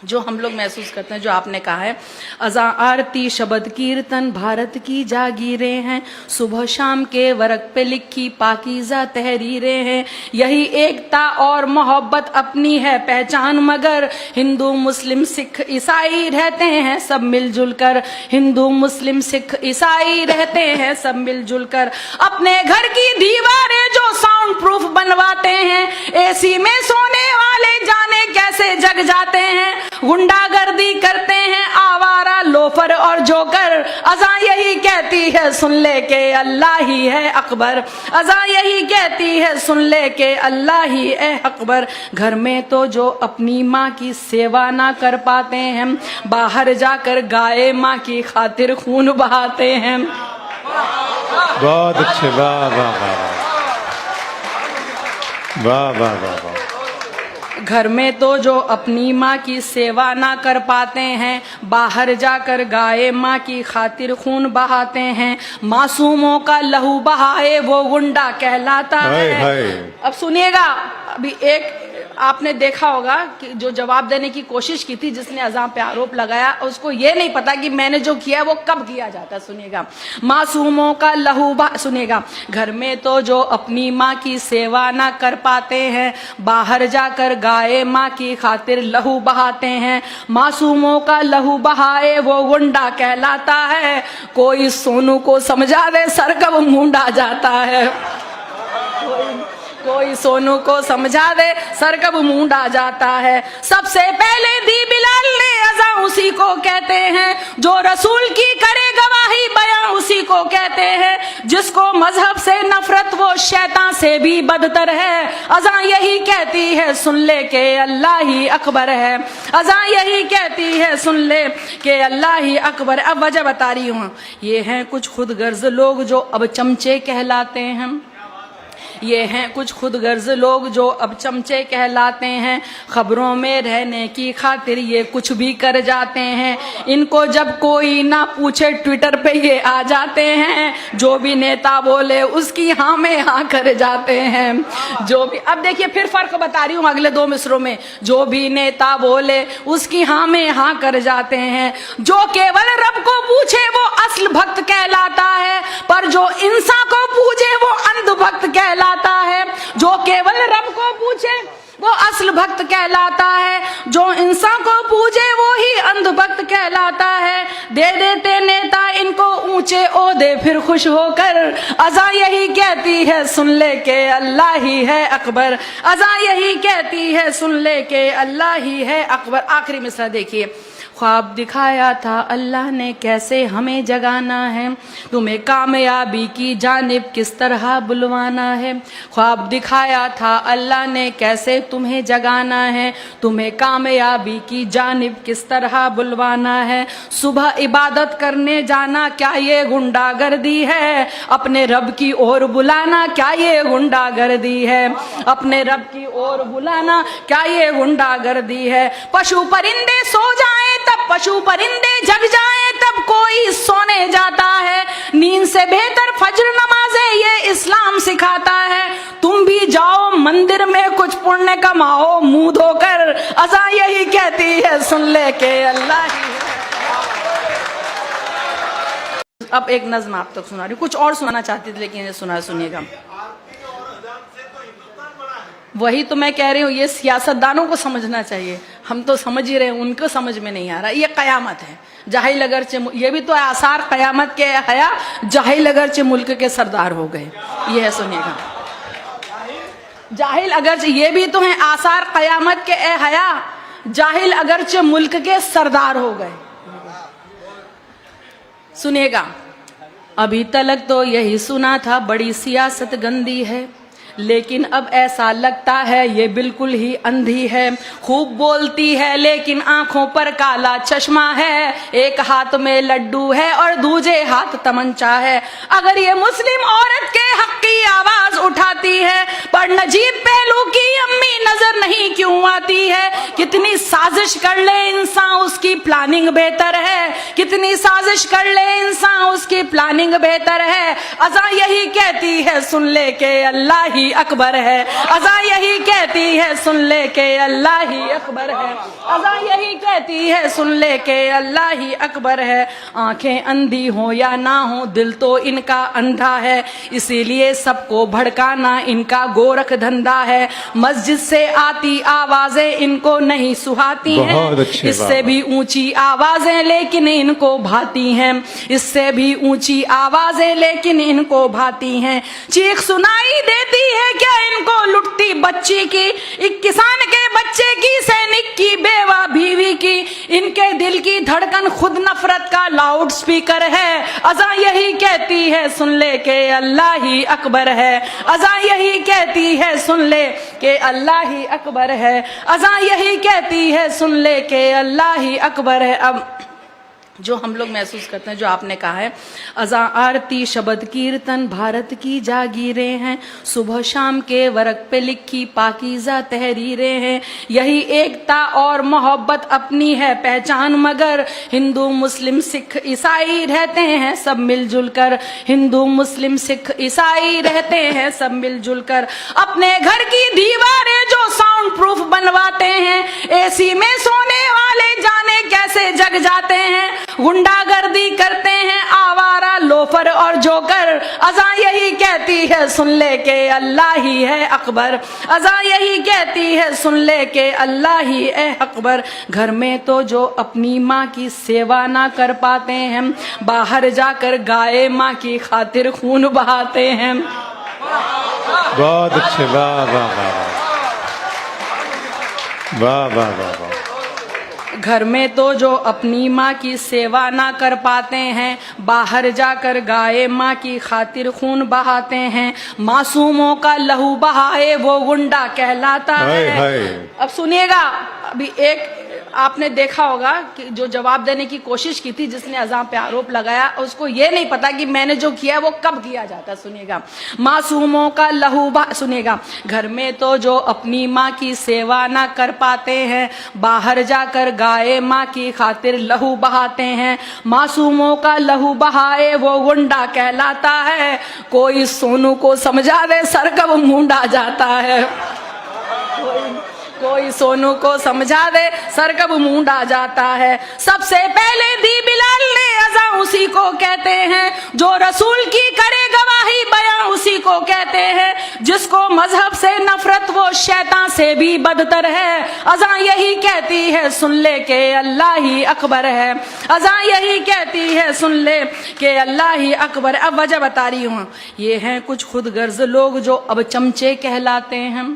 जो हम लोग महसूस करते हैं, जो आपने कहा है, अज़ा आरती शब्द कीर्तन भारत की जागीरें हैं। सुबह शाम के वर्क पे लिखी पाकीज़ा तहरीरें हैं। यही एकता और मोहब्बत अपनी है पहचान, मगर हिंदू मुस्लिम सिख ईसाई रहते हैं सब मिलजुल कर। हिंदू मुस्लिम सिख ईसाई रहते हैं सब मिलजुल कर। अपने घर की दीवारें जो साउंड प्रूफ बनवाते हैं, एसी में सोने वाले जाने कैसे जग जाते हैं। गुंडागर्दी करते हैं आवारा लोफर और जोकर। अज़ा यही कहती है सुन ले के अल्लाह ही है अकबर। अज़ा यही कहती है सुन ले के अल्लाह ही है अकबर। घर में तो जो अपनी माँ की सेवा ना कर पाते हैं, बाहर जाकर गाय माँ की खातिर खून बहाते हैं। बहुत अच्छे, वाह वाह वाह वाह वाह वाह वाह। घर में तो जो अपनी माँ की सेवा ना कर पाते हैं, बाहर जाकर गाय माँ की खातिर खून बहाते हैं। मासूमों का लहू बहाए वो गुंडा कहलाता है। अब सुनिएगा, अभी एक आपने देखा होगा कि जो जवाब देने की कोशिश की थी, जिसने अज़ा पे आरोप लगाया, उसको ये नहीं पता कि मैंने जो किया है वो कब किया जाता। सुनिएगा, मासूमों का लहू सुनिएगा, घर में तो जो अपनी माँ की सेवा ना कर पाते हैं, बाहर जाकर गाय माँ की खातिर लहू बहाते हैं। मासूमों का लहू बहाए वो गुंडा कहलाता है। कोई सोनू को समझा दे सर कब मूंडा जाता है। कोई सोनू को समझा दे सर कब मूंडा जाता है। सबसे पहले दी बिलाल ने अज़ा उसी को कहते हैं, जो रसूल की करे गवाही बयां उसी को कहते हैं। जिसको मजहब से नफरत वो शैतान से भी बदतर है। अज़ा यही कहती है सुन ले के अल्लाह ही अकबर है। अज़ा यही कहती है सुन ले के अल्लाह ही अकबर। अब वजह बता रही हूँ, ये हैं कुछ खुदगर्ज लोग जो अब चमचे कहलाते हैं। ये हैं कुछ खुदगर्ज लोग जो अब चमचे कहलाते हैं। खबरों में रहने की खातिर ये कुछ भी कर जाते हैं। इनको जब कोई ना पूछे ट्विटर पे ये आ जाते हैं। जो भी नेता बोले उसकी हाँ में हाँ कर जाते हैं। जो भी, अब देखिए फिर फर्क बता रही हूँ अगले दो मिसरों में। जो भी नेता बोले उसकी हाँ में हाँ कर जाते हैं। जो केवल रब को पूछे वो असल भक्त कहलाता है, पर जो इंसान को पूछे वो अंध भक्त कहलाता है। जो केवल रब को पूछे वो असल भक्त कहलाता है। जो इंसान को पूछे वो ही अंध भक्त कहलाता है। दे देते नेता इनको ऊंचे ओहदे फिर खुश होकर। अज़ा यही कहती है सुन ले के अल्लाह ही है अकबर। अज़ा यही कहती है सुन ले के अल्लाह ही है अकबर। आखिरी मिसरा देखिए, ख्वाब दिखाया था अल्लाह ने कैसे हमें जगाना है। तुम्हें कामयाबी की जानिब किस तरह बुलवाना है। ख्वाब दिखाया था अल्लाह ने कैसे तुम्हें जगाना है। तुम्हें कामयाबी की जानिब किस तरह बुलवाना है। सुबह इबादत करने जाना क्या ये गुंडागर्दी है। अपने रब की ओर बुलाना क्या ये गुंडागर्दी है। अपने रब की ओर बुलाना क्या ये गुंडागर्दी है। पशु परिंदे सो जाएं तब पशु परिंदे जग जाएं तब कोई सोने जाता है। नींद से बेहतर फज्र नमाज इस्लाम सिखाता है। तुम भी जाओ मंदिर में कुछ पुण्य कमाओ, मुंह धोकर अज़ां यही कहती है सुन ले के अल्लाह ही है। अब एक नज़्म आप तक सुना रही हूँ, कुछ और सुनाना चाहती थी लेकिन ये सुनिएगा। वही तो मैं कह रही हूँ, ये सियासतदानों को समझना चाहिए, हम तो समझ ही रहे हैं, उनको समझ में नहीं आ रहा। ये कयामत है, जाहिल अगरचे, ये भी तो आसार कयामत के हया, जाहिल अगरचे मुल्क के सरदार हो गए। ये है, सुनिएगा। जाहिल अगरचे, ये भी तो है आसार कयामत के हया, जाहिल अगरचे मुल्क के सरदार हो गए। सुनिएगा। अभी तलक तो यही सुना था बड़ी सियासत गंदी है, लेकिन अब ऐसा लगता है ये बिल्कुल ही अंधी है। खूब बोलती है लेकिन आंखों पर काला चश्मा है, एक हाथ में लड्डू है और दूजे हाथ तमंचा है। अगर ये मुस्लिम औरत के हक की आवाज उठाती है, पर नजीब पहलू की अम्मी नजर नहीं क्यों आती है। कितनी साजिश कर ले इंसान उसकी प्लानिंग बेहतर है, कितनी साजिश कर ले इंसान उसकी प्लानिंग बेहतर है। अज़ां यही कहती है सुन ले के अल्लाह ही अकबर है, अज़ां यही कहती है सुन ले के अल्लाह ही अकबर है, अज़ां यही कहती है सुन ले के अल्लाह ही अकबर है। आंखें अंधी हो या ना हो, दिल तो इनका अंधा है, इसीलिए सबको भड़काना इनका गोरख धंधा है। मस्जिद से आती आवाजें इनको नहीं सुहाती हैं, इससे भी ऊंची आवाजें लेकिन इनको भाती हैं, इससे भी ऊंची आवाजें लेकिन इनको भाती हैं। चीख सुनाई देती है क्या इनको लुटती बच्ची की, एक किसान के बच्चे की, सैनिक की, बेवा बीवी की। इनके दिल की धड़कन खुद नफरत का लाउड स्पीकर है। अज़ां यही कहती है सुन ले के अल्लाह ही अकबर है, अज़ां यही कहती है सुन ले के अल्लाह ही अकबर है, अज़ां यही कहती है सुन ले के अल्लाह ही अकबर है। अब जो हम लोग महसूस करते हैं, जो आपने कहा है, अज़ां आरती शब्द कीर्तन भारत की जागीरें हैं, सुबह शाम के वर्क पे लिखी पाकीज़ा तहरीरें हैं। यही एकता और मोहब्बत अपनी है पहचान, मगर हिंदू मुस्लिम सिख ईसाई रहते हैं सब मिलजुल कर, हिंदू मुस्लिम सिख ईसाई रहते हैं सब मिलजुल कर। अपने घर की दीवारें जो साउंड प्रूफ बनवाते हैं, एसी में सोने वाले जाने कैसे जग जाते हैं। गुंडागर्दी करते हैं आवारा लोफर और जोकर। अज़ां यही कहती है सुन ले के अल्लाह ही है अकबर, अज़ां यही कहती है सुन ले के अल्लाह ही है अकबर। घर में तो जो अपनी माँ की सेवा ना कर पाते हैं, बाहर जाकर गाय माँ की खातिर खून बहाते हैं। बहुत अच्छे, वाह वाह वाह वाह वाह वाह वाह। घर में तो जो अपनी माँ की सेवा ना कर पाते हैं, बाहर जाकर गाय माँ की खातिर खून बहाते हैं। मासूमों का लहू बहाए वो गुंडा कहलाता है। अब सुनिएगा, अभी एक आपने देखा होगा कि जो जवाब देने की कोशिश की थी, जिसने अज़ां पे आरोप लगाया, उसको ये नहीं पता कि मैंने जो किया वो कब किया जाता। सुनिएगा, मासूमों का लहू सुनिएगा, घर में तो जो अपनी माँ की सेवा ना कर पाते हैं, बाहर जाकर गाय माँ की खातिर लहू बहाते हैं। मासूमों का लहू बहाए वो गुंडा कहलाता है। कोई सोनू को समझा दे सर कब मूंडा जाता है, कोई सोनू को समझा दे सर कब मूंडा जाता है। सबसे पहले दी बिलाल ने अज़ां उसी को कहते हैं, जो रसूल की करे गवाही बयां उसी को कहते हैं। जिसको मजहब से नफरत वो शैतान से भी बदतर है। अज़ां यही कहती है सुन ले के अल्लाह ही अकबर है, अज़ां यही कहती है सुन ले के अल्लाह ही अकबर। अब वजह बता रही हूँ, ये हैं कुछ खुद गर्ज लोग जो अब चमचे कहलाते हैं,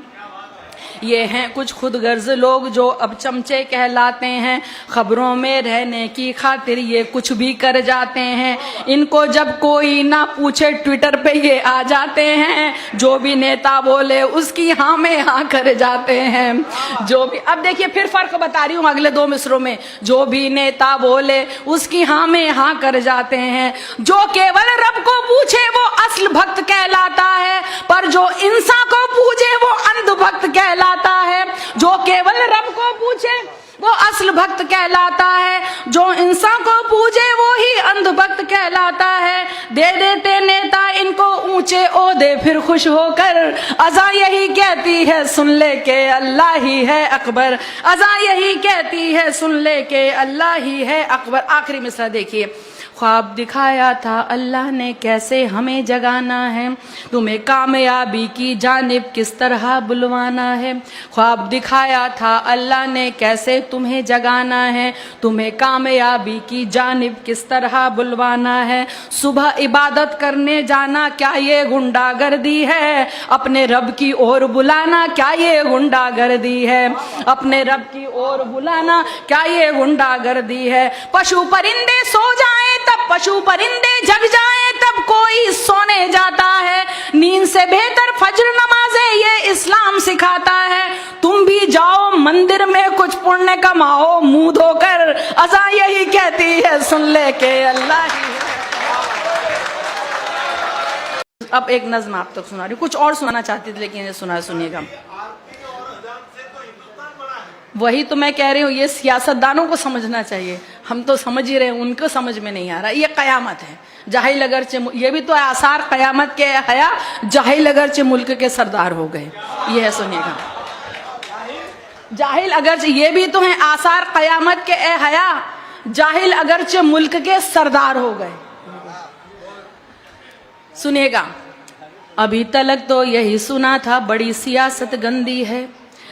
ये हैं कुछ खुद गर्ज लोग जो अब चमचे कहलाते हैं। खबरों में रहने की खातिर ये कुछ भी कर जाते हैं। इनको जब कोई ना पूछे ट्विटर पे ये आ जाते हैं। जो भी नेता बोले उसकी हाँ में हाँ कर जाते हैं। जो भी, अब देखिए फिर फर्क बता रही हूँ अगले दो मिसरों में। जो भी नेता बोले उसकी हाँ में हाँ कर जाते हैं। जो केवल रब को पूछे वो असल भक्त कहलाता है, पर जो इंसान को पूछे वो अंधभक्त कहलाता है। जो केवल रब को पूछे वो असल भक्त कहलाता है, जो इंसान को पूजे वो ही अंधभक्त कहलाता है। दे देते नेता इनको ऊंचे ओहदे फिर खुश होकर, अज़ा यही कहती है सुन ले के अल्लाह ही है अकबर, अज़ा यही कहती है सुन ले के अल्लाह ही है अकबर। आखिरी मिसरा देखिए, ख्वाब दिखाया था अल्लाह ने कैसे हमें जगाना है, तुम्हें कामयाबी की जानिब किस तरह बुलवाना है। ख्वाब दिखाया था अल्लाह ने कैसे तुम्हें जगाना है, तुम्हें कामयाबी की जानिब किस तरह बुलवाना है। सुबह इबादत करने जाना क्या ये गुंडागर्दी है, अपने रब की ओर बुलाना क्या ये गुंडागर्दी है, अपने रब की ओर बुलाना क्या ये गुंडागर्दी है। पशु परिंदे सो जाएं तब पशु परिंदे जग जाएं तब कोई सोने जाता है, नींद से बेहतर फज्र नमाज़ें ये इस्लाम सिखाता है। तुम भी जाओ मंदिर में कुछ पुण्य कमाओ मुंह धोकर, अज़ा यही कहती है सुन ले के अल्लाह ही है। अब एक नज़्म आप तक सुना रही हूँ, कुछ और सुनाना चाहती थी लेकिन ये सुनिएगा। वही तो मैं कह रही हूँ, ये सियासतदानों को समझना चाहिए, हम तो समझ ही रहे हैं, उनको समझ में नहीं आ रहा। ये कयामत है, जाहिल अगरचे, ये भी तो आसार कयामत के हया, जाहिल अगरचे मुल्क के सरदार हो गए। ये है, सुनिएगा, जाहिल अगरचे, ये भी तो है आसार कयामत के हया, जाहिल अगरचे मुल्क के सरदार हो गए। सुनिएगा, अभी तलक तो यही सुना था बड़ी सियासत गंदी है,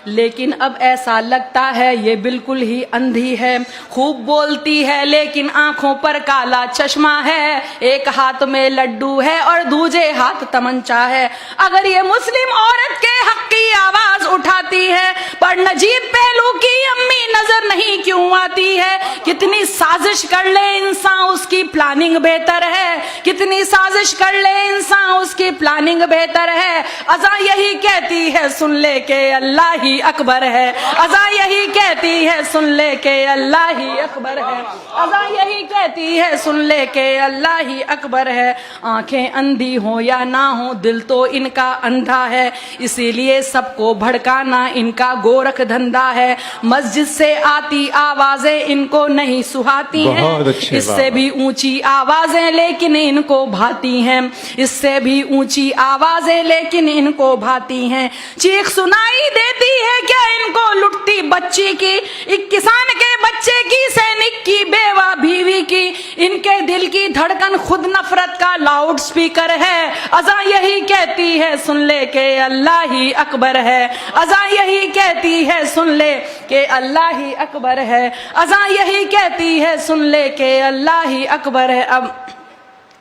लेकिन अब ऐसा लगता है ये बिल्कुल ही अंधी है। खूब बोलती है लेकिन आंखों पर काला चश्मा है, एक हाथ में लड्डू है और दूजे हाथ तमंचा है। अगर ये मुस्लिम औरत के हक की आवाज उठाती है, पर नजीब पहलू की अम्मी नजर नहीं क्यों आती है। कितनी साजिश कर ले इंसान उसकी प्लानिंग बेहतर है, कितनी साजिश कर ले इंसान उसकी प्लानिंग बेहतर है। अज़ा यही कहती है सुन ले के अल्लाह ही अकबर है, अज़ा यही कहती है सुन ले के अल्लाह ही अकबर है, अज़ा यही कहती है सुन ले के अल्लाह ही अकबर है। आंखें अंधी हो या ना हो दिल तो इनका अंधा है, इसीलिए सबको भड़काना इनका गोरख धंधा है। मस्जिद से आती आवाजें इनको नहीं सुहाती हैं, इससे भी ऊंची आवाजें लेकिन इनको भाती हैं, इससे भी ऊंची आवाजें लेकिन इनको भाती हैं। चीख सुनाई देती है क्या इनको लुटती बच्ची की, एक किसान के बच्चे की, सैनिक की, बेवा बीवी की। इनके दिल की धड़कन खुद नफरत का लाउड स्पीकर है। अज़ा यही कहती है सुन ले के अल्लाह ही अकबर है, अज़ा यही कहती है सुन ले के अल्लाह ही अकबर है, अज़ा यही कहती है सुन ले के अल्लाह ही अकबर है। अब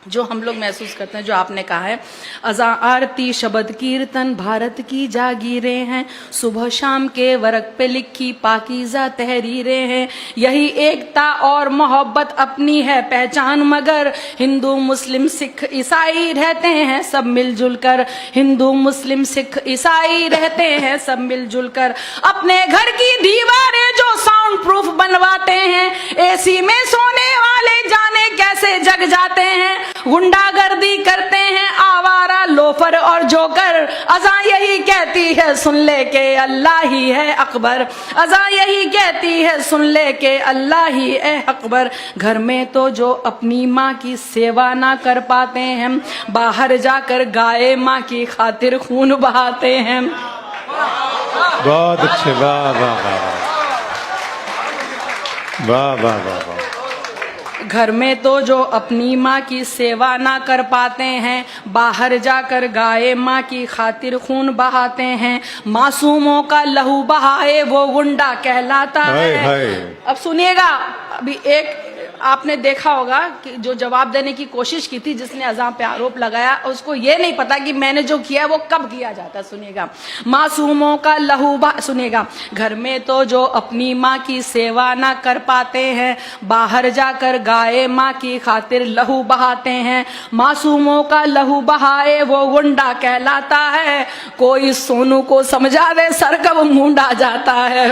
जो हम लोग महसूस करते हैं, जो आपने कहा है, अज़ा आरती शब्द कीर्तन भारत की जागीरें हैं, सुबह शाम के वर्क पे लिखी पाकीज़ा तहरीरें हैं। यही एकता और मोहब्बत अपनी है पहचान, मगर हिंदू मुस्लिम सिख ईसाई रहते हैं सब मिलजुल कर, हिंदू मुस्लिम सिख ईसाई रहते हैं सब मिलजुल कर। अपने घर की दीवारें जो साउंड प्रूफ बनवाते हैं, एसी में सोने वाले जाने कैसे जग जाते हैं। गुंडागर्दी करते हैं आवारा लोफर और जोकर, अज़ा यही कहती है सुन ले के अल्लाह ही है अकबर, अज़ा यही कहती है सुन ले के अल्लाह ही है अकबर। घर में तो जो अपनी माँ की सेवा ना कर पाते हैं, बाहर जाकर गाय माँ की खातिर खून बहाते हैं। बहुत अच्छे, वाह वाह वाह वाह वाह वाह वाह। घर में तो जो अपनी माँ की सेवा ना कर पाते हैं, बाहर जाकर गाय माँ की खातिर खून बहाते हैं। मासूमों का लहू बहाए वो गुंडा कहलाता है। अब सुनिएगा, अभी एक आपने देखा होगा कि जो जवाब देने की कोशिश की थी, जिसने अज़ा पे आरोप लगाया, उसको ये नहीं पता कि मैंने जो किया है वो कब किया जाता है। सुनिएगा, मासूमों का लहू सुनिएगा, घर में तो जो अपनी माँ की सेवा ना कर पाते हैं, बाहर जाकर गाय माँ की खातिर लहू बहाते हैं। मासूमों का लहू बहाए वो गुंडा कहलाता है, कोई सोनू को समझा दे सर कब मूंडा जाता है,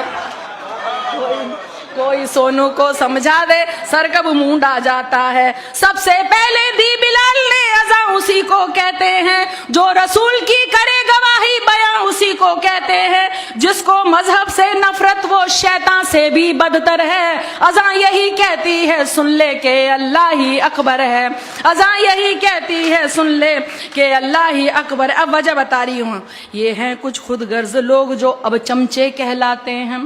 कोई सोनू को समझा दे सर कब मूंडा जाता है। सबसे पहले दी बिलाल ने अज़ा उसी को कहते हैं, जो रसूल की करे गवाही बयां उसी को कहते हैं, जिसको मजहब से नफरत वो शैतान से भी बदतर है। अज़ां यही कहती है सुन ले के अल्लाह ही अकबर है। अज़ां यही कहती है सुन ले के अल्लाह ही अकबर। अब वजह बता रही हूँ। ये हैं कुछ खुदगर्ज लोग जो अब चमचे कहलाते हैं।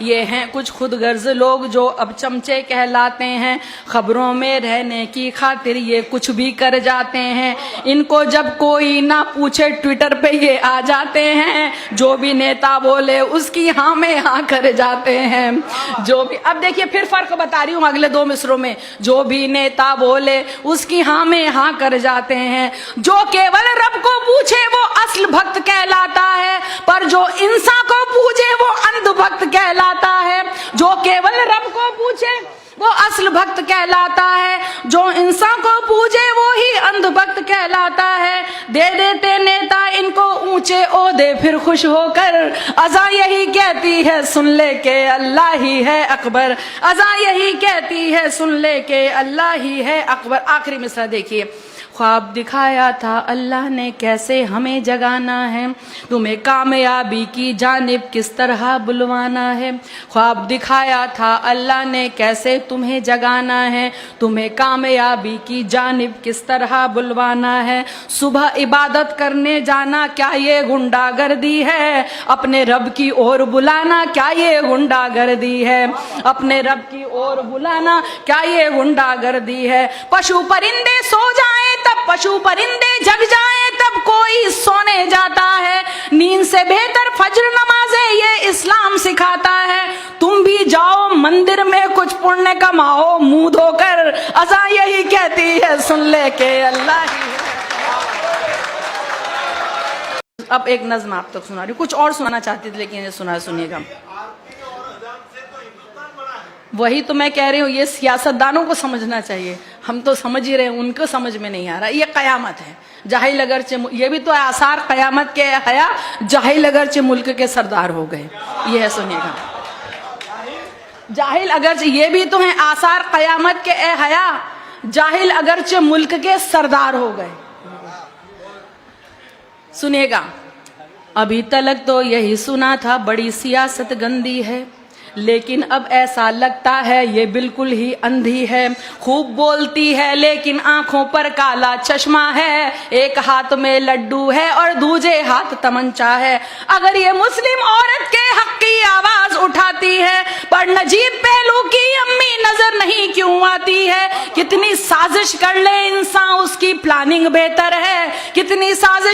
ये हैं कुछ खुदगर्ज लोग जो अब चमचे कहलाते हैं। खबरों में रहने की खातिर ये कुछ भी कर जाते हैं। इनको जब कोई ना पूछे ट्विटर पे ये आ जाते हैं। जो भी नेता बोले उसकी हाँ में हाँ कर जाते हैं। जो भी, अब देखिए फिर फर्क बता रही हूँ अगले दो मिसरों में। जो भी नेता बोले उसकी हाँ में हाँ कर जाते हैं। जो केवल रब को पूछे वो असल भक्त कहलाता है, पर जो इंसान को पूछे वो अंध भक्त कहलाता है। जो केवल रब को पूछे वो असल भक्त कहलाता है, जो इंसान को पूछे वो ही अंध भक्त कहलाता है। दे देते नेता इनको ऊंचे ओहदे फिर खुश होकर। अज़ां यही कहती है सुन ले के अल्लाह ही है अकबर। अज़ां यही कहती है सुन ले के अल्लाह ही है अकबर। आखिरी मिसरा देखिए। ख्वाब दिखाया था अल्लाह ने कैसे हमें जगाना है, तुम्हें कामयाबी की जानिब किस तरह बुलवाना है। ख्वाब दिखाया था अल्लाह ने कैसे तुम्हें जगाना है, तुम्हें कामयाबी की जानिब किस तरह बुलवाना है। सुबह इबादत करने जाना क्या ये गुंडागर्दी है, अपने रब की ओर बुलाना क्या ये गुंडागर्दी है। अपने रब की ओर बुलाना क्या ये गुंडागर्दी है। पशु परिंदे सो जाएं तब पशु परिंदे जग जाएं तब कोई सोने जाता है। नींद से बेहतर फज्र नमाज़े ये इस्लाम सिखाता है। तुम भी जाओ मंदिर में कुछ पुण्य कमाओ मुंह धोकर। अज़ां यही कहती है सुन ले के अल्लाह ही है। अब एक नज़्म आप तक सुना रही हूँ। कुछ और सुनाना चाहती थी लेकिन ये सुनिएगा। वही तो मैं कह रही हूँ, ये सियासतदानों को समझना चाहिए। हम तो समझ ही रहे हैं, उनको समझ में नहीं आ रहा। ये कयामत है। जाहिल अगरचे, ये भी तो आसार कयामत के हया, जाहिल अगरचे मुल्क के सरदार हो गए। ये है, सुनिएगा। जाहिल अगरचे, ये भी तो है आसार कयामत के हया, जाहिल अगरचे मुल्क के सरदार हो गए। सुनिएगा। अभी तक तो यही सुना था बड़ी सियासत गंदी है, लेकिन अब ऐसा लगता है ये बिल्कुल ही अंधी है। खूब बोलती है लेकिन आंखों पर काला चश्मा है। एक हाथ में लड्डू है और दूजे हाथ तमंचा है। अगर ये मुस्लिम औरत के हक की आवाज उठाती है, पर नजीब पहलू की अम्मी नजर नहीं क्यों आती है। कितनी साजिश कर ले इंसान उसकी प्लानिंग बेहतर है। कितनी साजिश